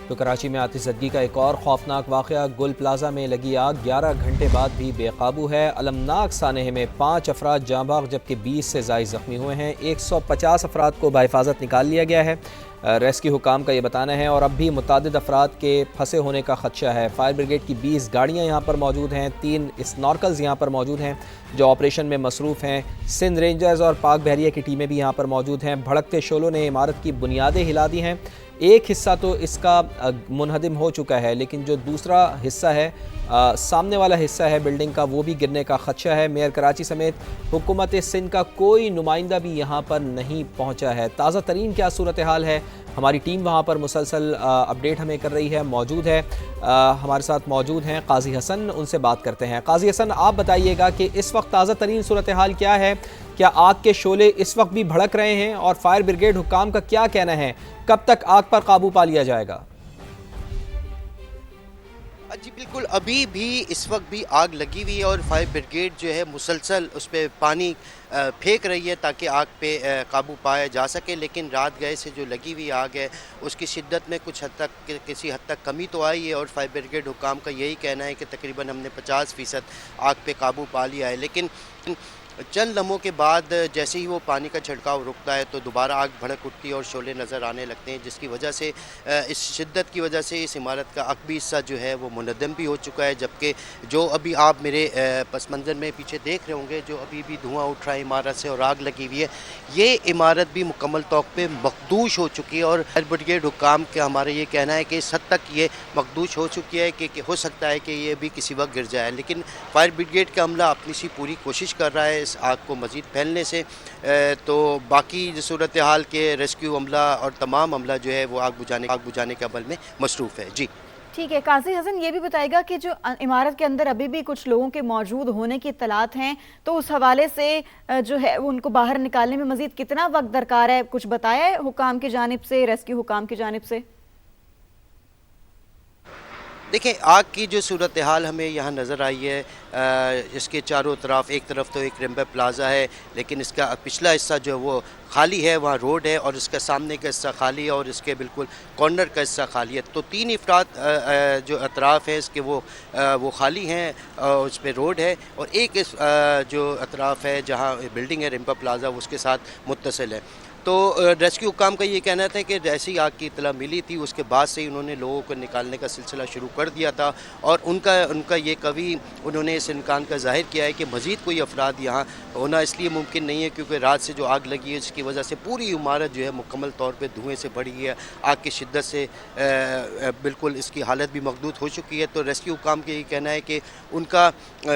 तो कराची में आतिशज़दगी का एक और खौफनाक वाक़या, गुल प्लाजा में लगी आग 11 घंटे बाद भी बेकाबू है। अलमनाक सानहे में 5 अफराद जाँ बाग जबकि 20 से ज़ायद ज़ख्मी हुए हैं। 150 अफराद को बहिफाजत निकाल लिया गया है, रेस्क्यू हुकाम का ये बताना है। और अब भी मुतादिद अफराद के फंसे होने का खदशा है। फायर ब्रिगेड की 20 गाड़ियाँ यहाँ पर मौजूद हैं, 3 स्नॉर्कल्स यहाँ पर मौजूद हैं जो ऑपरेशन में मसरूफ़ हैं। सिंध रेंजर्स और पाक बहरिया की टीमें भी यहाँ पर मौजूद हैं। भड़कते शोलों ने इमारत की बुनियादें हिला दी हैं। एक हिस्सा तो इसका मुनहदिम हो चुका है, लेकिन जो दूसरा हिस्सा है, सामने वाला हिस्सा है बिल्डिंग का, वो भी गिरने का खदशा है। मेयर कराची समेत हुकूमत सिंध का कोई नुमाइंदा भी यहाँ पर नहीं पहुँचा है। ताज़ा तरीन क्या सूरत हाल है, हमारी टीम वहाँ पर मुसलसल अपडेट हमें कर रही है, मौजूद है, हमारे साथ मौजूद हैं काजी हसन, उनसे बात करते हैं। काजी हसन, आप बताइएगा कि इस वक्त ताज़ा तरीन सूरत हाल क्या है? क्या आग के शोले इस वक्त भी भड़क रहे हैं और फायर ब्रिगेड हुकाम का क्या कहना है, कब तक आग पर काबू पा लिया जाएगा? जी बिल्कुल, अभी भी इस वक्त भी आग लगी हुई है और फायर ब्रिगेड जो है मुसलसल उस पर पानी फेंक रही है ताकि आग पे काबू पाया जा सके। लेकिन रात गए से जो लगी हुई आग है उसकी शिद्दत में कुछ हद तक किसी हद तक कमी तो आई है और फायर ब्रिगेड हुकाम का यही कहना है कि तकरीबन हमने 50% आग पे काबू पा लिया है। लेकिन चंद लम्हों के बाद जैसे ही वो पानी का छिड़काव रुकता है तो दोबारा आग भड़क उठती है और शोले नज़र आने लगते हैं, जिसकी वजह से इस शिद्दत की वजह से इस इमारत का अकबी हिस्सा जो है वो मुनद्दम भी हो चुका है। जबकि जो अभी आप मेरे पस मंज़र में पीछे देख रहे होंगे, जो अभी भी धुआं उठ रहा है इमारत से और आग लगी हुई है, ये इमारत भी मुकम्मल तौर पर मखदूश हो चुकी है। और फायर ब्रिगेड हुकाम का हमारा ये कहना है कि इस हद तक ये मखदूश हो चुकी है कि हो सकता है कि ये भी किसी वक्त गिर जाए। लेकिन फायर ब्रिगेड का अमला अपनी सी पूरी कोशिश कर रहा है इस आग को मज़ीद फैलने से। तो बाकी सूरत हाल के रेस्क्यू अमला और तमाम अमला जो है वो आग बुझाने के अमल में मसरूफ़ है। जी ठीक है, काजी हसन ये भी बताएगा कि जो इमारत के अंदर अभी भी कुछ लोगों के मौजूद होने की इत्तलात हैं, तो उस हवाले से जो है उनको बाहर निकालने में मज़ीद कितना वक्त दरकार है, कुछ बताया है हुकाम की जानिब से, रेस्क्यू हुकाम की जानिब से? देखिए, आग की जो सूरत हाल हमें यहाँ नज़र आई है, इसके चारों तरफ, एक तरफ तो एक रेम्बे प्लाज़ा है लेकिन इसका पिछला हिस्सा जो है वो खाली है, वहाँ रोड है, और इसका सामने का हिस्सा खाली है और इसके बिल्कुल कॉर्नर का हिस्सा खाली है। तो 3 अफराद जो अतराफ़ हैं इसके वो खाली हैं, उस पर रोड है, और एक जो अतराफ़ है जहाँ बिल्डिंग है रेम्बे प्लाज़ा उसके साथ मुत्तसिल है। तो रेस्क्यू हुकाम का ये कहना था कि जैसी आग की इतला मिली थी उसके बाद से ही उन्होंने लोगों को निकालने का सिलसिला शुरू कर दिया था। और उनका ये कभी उन्होंने इस इम्कान का ज़ाहिर किया है कि मज़ीद कोई अफराद यहाँ होना इसलिए मुमकिन नहीं है क्योंकि रात से जो आग लगी है उसकी वजह से पूरी इमारत जो है मुकम्मल तौर पर धुएँ से भरी है। आग की शिद्दत से बिल्कुल इसकी हालत भी मखदूद हो चुकी है। तो रेस्क्यू हुकाम का ये कहना है कि उनका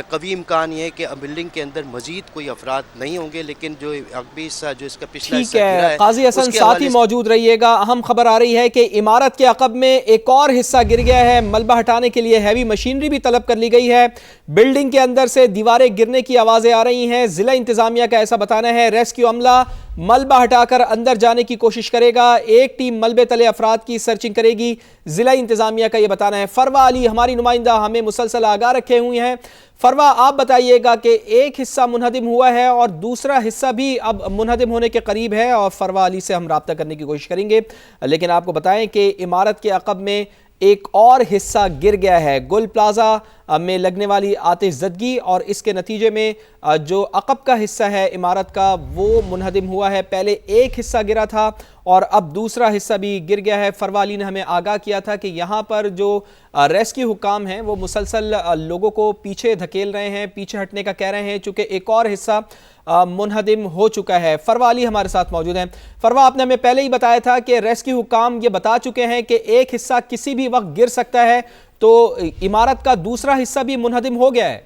कभी इम्कान ये है कि बिल्डिंग के अंदर मज़ीद कोई अफराद नहीं होंगे, लेकिन जो अगबी हिस्सा जो इसका पिछला हिस्सा काजी हसन साथ ही मौजूद रहिएगा। अहम खबर आ रही है कि इमारत के अकब में एक और हिस्सा गिर गया है। मलबा हटाने के लिए हैवी मशीनरी भी तलब कर ली गई है। बिल्डिंग के अंदर से दीवारें गिरने की आवाजें आ रही हैं। जिला इंतजामिया का ऐसा बताना है। रेस्क्यू अमला मलबा हटाकर अंदर जाने की कोशिश करेगा। एक टीम मलबे तले अफराद की सर्चिंग करेगी। जिला इंतजामिया का यह बताना है। फरवा अली हमारी नुमाइंदा हमें मुसलसल आगाह रखे हुए हैं। फरवा, आप बताइएगा कि एक हिस्सा मुनहदिम हुआ है और दूसरा हिस्सा भी अब मुनहदिम होने के करीब है, और फरवा अली से हम राब्ता करने की कोशिश करेंगे। लेकिन आपको बताएं कि इमारत के अकब में एक और हिस्सा गिर गया है। गुल प्लाजा में लगने वाली आतिशज़दगी और इसके नतीजे में जो अकब का हिस्सा है इमारत का वो मुनहदिम हुआ है। पहले एक हिस्सा गिरा था और अब दूसरा हिस्सा भी गिर गया है। फरवा अली ने हमें आगाह किया था कि यहाँ पर जो रेस्क्यू हुकाम हैं वो मुसलसल लोगों को पीछे धकेल रहे हैं, पीछे हटने का कह रहे हैं, चूँकि एक और हिस्सा मुनहदिम हो चुका है। फरवा अली हमारे साथ मौजूद हैं। फरवा, आपने हमें पहले ही बताया था कि रेस्क्यू हुकाम ये बता चुके हैं कि एक हिस्सा किसी भी वक्त गिर सकता है, तो इमारत का दूसरा हिस्सा भी मुनहदिम हो गया है।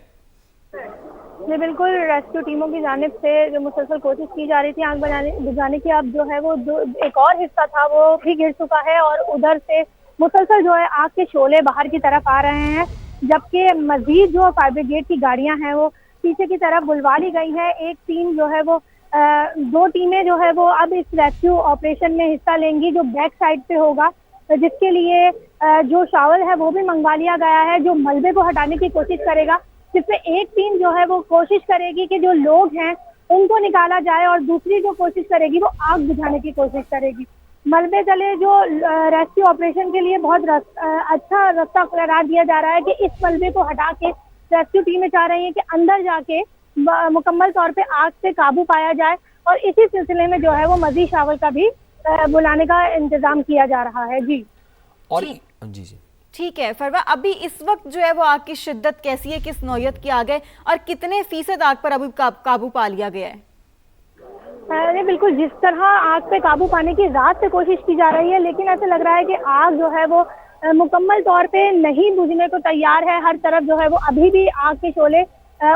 जी बिल्कुल, रेस्क्यू टीमों की जानिब से जो मुसलसल कोशिश की जा रही थी आग बुझाने की, अब जो है वो जो एक और हिस्सा था वो भी गिर चुका है और उधर से मुसलसल जो है आग के शोले बाहर की तरफ आ रहे हैं। जबकि मजीद जो फायर ब्रिगेड की गाड़ियां हैं वो पीछे की तरफ बुलवा ली गई है। एक टीम जो है वो 2 टीमें जो है वो अब इस रेस्क्यू ऑपरेशन में हिस्सा लेंगी जो बैक साइड पे होगा, जिसके लिए जो शावल है वो भी मंगवा लिया गया है जो मलबे को हटाने की कोशिश करेगा। जिसमें एक टीम जो है वो कोशिश करेगी कि जो लोग हैं उनको निकाला जाए और दूसरी जो कोशिश करेगी वो आग बुझाने की कोशिश करेगी। मलबे तले जो रेस्क्यू ऑपरेशन के लिए बहुत अच्छा रास्ता करार दिया जा रहा है कि इस मलबे को हटा के रेस्क्यू टीमें चाह रही हैं कि अंदर जाके मुकम्मल तौर पे आग पे काबू पाया जाए, और इसी सिलसिले में जो है वो मजीद शावल का भी बुलाने का इंतजाम किया जा रहा है। जी और ठीक। जी ठीक है फरवा, अभी इस वक्त जो है वो आग की शिद्दत कैसी है, किस नौयत की आग है और कितने फीसद आग पर अभी काबू पा लिया गया है? अरे बिल्कुल, जिस तरह आग पे काबू पाने की रात से कोशिश की जा रही है, लेकिन ऐसा लग रहा है कि आग जो है वो मुकम्मल तौर पे नहीं बुझने को तैयार है। हर तरफ जो है वो अभी भी आग के शोले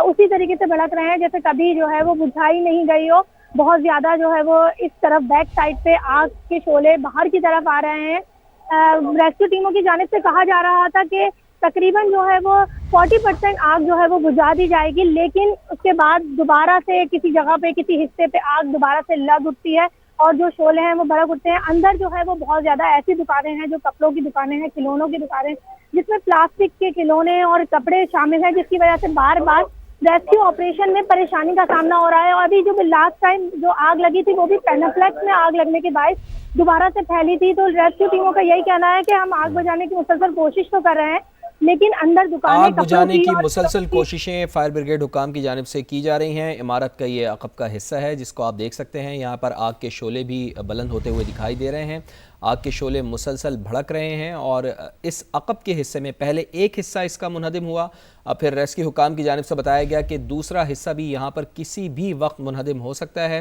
उसी तरीके से भड़क रहे हैं जैसे कभी जो है वो बुझाई नहीं गई हो। बहुत ज्यादा जो है वो इस तरफ बैक साइड पे आग के शोले बाहर की तरफ आ रहे हैं। रेस्क्यू टीमों की जानिब से कहा जा रहा था कि तकरीबन जो है वो 40% आग जो है वो बुझा दी जाएगी, लेकिन उसके बाद दोबारा से किसी जगह पे किसी हिस्से पे आग दोबारा से लग उठती है और जो शोले हैं वो भड़क उठते हैं। अंदर जो है वो बहुत ज्यादा ऐसी दुकानें हैं जो कपड़ों की दुकानें हैं, खिलौनों की दुकानें, जिसमें प्लास्टिक के खिलौने और कपड़े शामिल हैं, जिसकी वजह से बार बार रेस्क्यू ऑपरेशन में परेशानी का सामना हो रहा है। और अभी जो लास्ट टाइम जो आग लगी थी वो भी पेनाफ्लेक्स में आग लगने के बायस दोबारा से फैली थी। तो रेस्क्यू टीमों का यही कहना है कि हम आग बुझाने की मुसलसल कोशिश तो कर रहे हैं, लेकिन अंदर दुकानें, आग बुझाने की और मुसलसल कोशिशें फायर ब्रिगेड हुकाम की जानिब से की जा रही हैं। इमारत का ये अक़ब का हिस्सा है जिसको आप देख सकते हैं। यहाँ पर आग के शोले भी बुलंद होते हुए दिखाई दे रहे हैं। आग के शोले मुसलसल भड़क रहे हैं और इस अक़ब के हिस्से में पहले एक हिस्सा इसका मुनहदिम हुआ, फिर रेस्क्यू हुकाम की जानिब से बताया गया कि दूसरा हिस्सा भी यहाँ पर किसी भी वक्त मुनहदिम हो सकता है।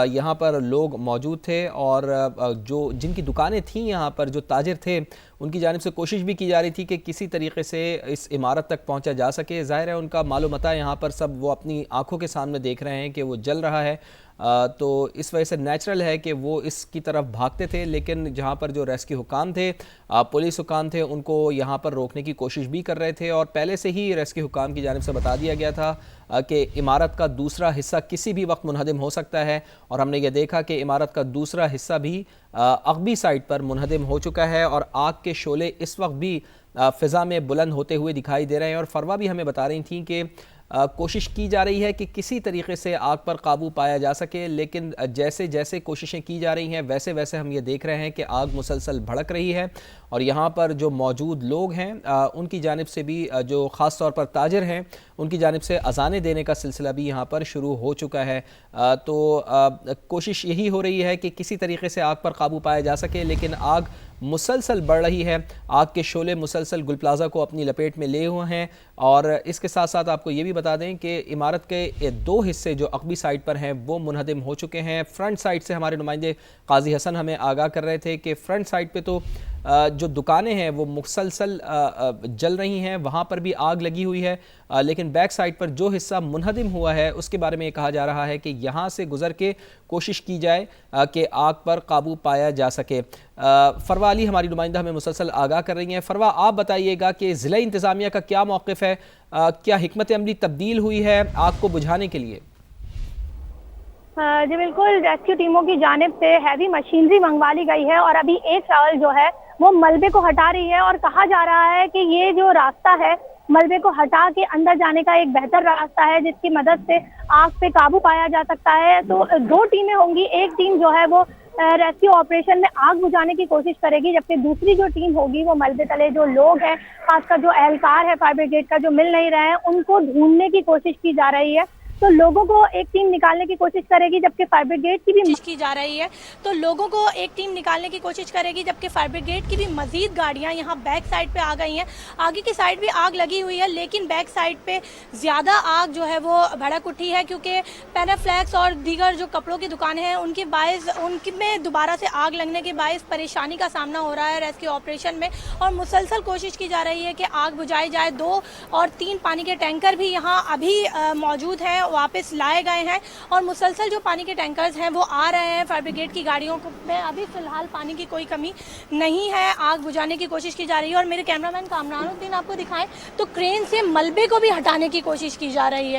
यहाँ पर लोग मौजूद थे और जो जिनकी दुकानें थीं यहाँ पर, जो ताजिर थे, उनकी जानिब से कोशिश भी की जा रही थी कि किसी तरीके से इस इमारत तक पहुँचा जा सके। ज़ाहिर है उनका मालो मता यहाँ पर सब वो अपनी आँखों के सामने देख रहे हैं कि वो जल रहा है, तो इस वजह से नेचुरल है कि वो इसकी तरफ भागते थे। लेकिन जहाँ पर जो रेस्क्यू हुकाम थे, पुलिस हुकाम थे, उनको यहाँ पर रोकने की कोशिश भी कर रहे थे और पहले से ही रेस्क्यू हुकाम की जानिब से बता दिया गया था कि इमारत का दूसरा हिस्सा किसी भी वक्त मुनहदिम हो सकता है। और हमने ये देखा कि इमारत का दूसरा हिस्सा भी अगबी साइड पर मुनहदिम हो चुका है और आग के शोले इस वक्त भी फ़िज़ा में बुलंद होते हुए दिखाई दे रहे हैं। और फरवा भी हमें बता रही थी कि कोशिश की जा रही है कि किसी तरीके से आग पर काबू पाया जा सके, लेकिन जैसे जैसे कोशिशें की जा रही हैं वैसे वैसे हम ये देख रहे हैं कि आग मुसलसल भड़क रही है। और यहाँ पर जो मौजूद लोग हैं उनकी जानिब से भी, जो ख़ास तौर पर ताजिर हैं, उनकी जानिब से अज़ानें देने का सिलसिला भी यहाँ पर शुरू हो चुका है। तो कोशिश यही हो रही है कि किसी तरीके से आग पर काबू पाया जा सके, लेकिन आग मुसलसल बढ़ रही है। आग के शोले मुसलसल गुल प्लाजा को अपनी लपेट में लिए हुए हैं। और इसके साथ साथ आपको ये भी बता दें कि इमारत के दो हिस्से जो अक़बी साइड पर हैं वो मुनहदिम हो चुके हैं। फ्रंट साइड से हमारे नुमाइंदे काजी हसन हमें आगाह कर रहे थे कि फ्रंट साइड पे तो जो दुकानें हैं वो मुसलसल जल रही हैं, वहाँ पर भी आग लगी हुई है। लेकिन बैक साइड पर जो हिस्सा मुनहदिम हुआ है उसके बारे में ये कहा जा रहा है कि यहाँ से गुजर के कोशिश की जाए कि आग पर काबू पाया जा सके। फरवा अली हमारी नुमाइंदा हमें मुसलसल आगाह कर रही हैं। फरवा, आप बताइएगा कि ज़िला इंतज़ामिया का क्या मौक़िफ़ है, क्या हिकमत अमली तब्दील हुई है आग को बुझाने के लिए? जी बिल्कुल, रेस्क्यू टीमों की जानिब से हैवी मशीनरी मंगवा ली गई है और अभी एक शावल जो है वो मलबे को हटा रही है। और कहा जा रहा है कि ये जो रास्ता है मलबे को हटा के अंदर जाने का एक बेहतर रास्ता है जिसकी मदद से आग पे काबू पाया जा सकता है। तो दो टीमें होंगी, एक टीम जो है वो रेस्क्यू ऑपरेशन में आग बुझाने की कोशिश करेगी, जबकि दूसरी जो टीम होगी वो मलबे तले जो लोग हैं, खासकर जो एहलकार है फायर ब्रिगेड का जो मिल नहीं रहे हैं, उनको ढूंढने की कोशिश की जा रही है। तो लोगों को एक टीम निकालने की कोशिश करेगी, जबकि फायर ब्रिगेड की भी कोशिश की जा रही है। तो लोगों को एक टीम निकालने की कोशिश करेगी, जबकि फायर ब्रिगेड की भी मजीद गाड़ियां यहाँ बैक साइड पे आ गई हैं। आगे की साइड भी आग लगी हुई है, लेकिन बैक साइड पे ज़्यादा आग जो है वो भड़क उठी है, क्योंकि पैनाफ्लेक्स और दीगर जो कपड़ों की दुकानें हैं उनकी में दोबारा से आग लगने के बायस परेशानी का सामना हो रहा है रेस्क्यू ऑपरेशन में। और मुसलसल कोशिश की जा रही है कि आग बुझाई जाए। 2 और 3 पानी के टैंकर भी यहाँ अभी मौजूद हैं, वापस लाए गए हैं और मुसलसल जो पानी के टैंकर्स हैं वो आ रहे हैं। फायर ब्रिगेड की गाड़ियों में अभी फ़िलहाल पानी की कोई कमी नहीं है। आग बुझाने की कोशिश की जा रही है। और मेरे कैमरामैन कामरानुद्दीन आपको दिखाएं तो क्रेन से मलबे को भी हटाने की कोशिश की जा रही है।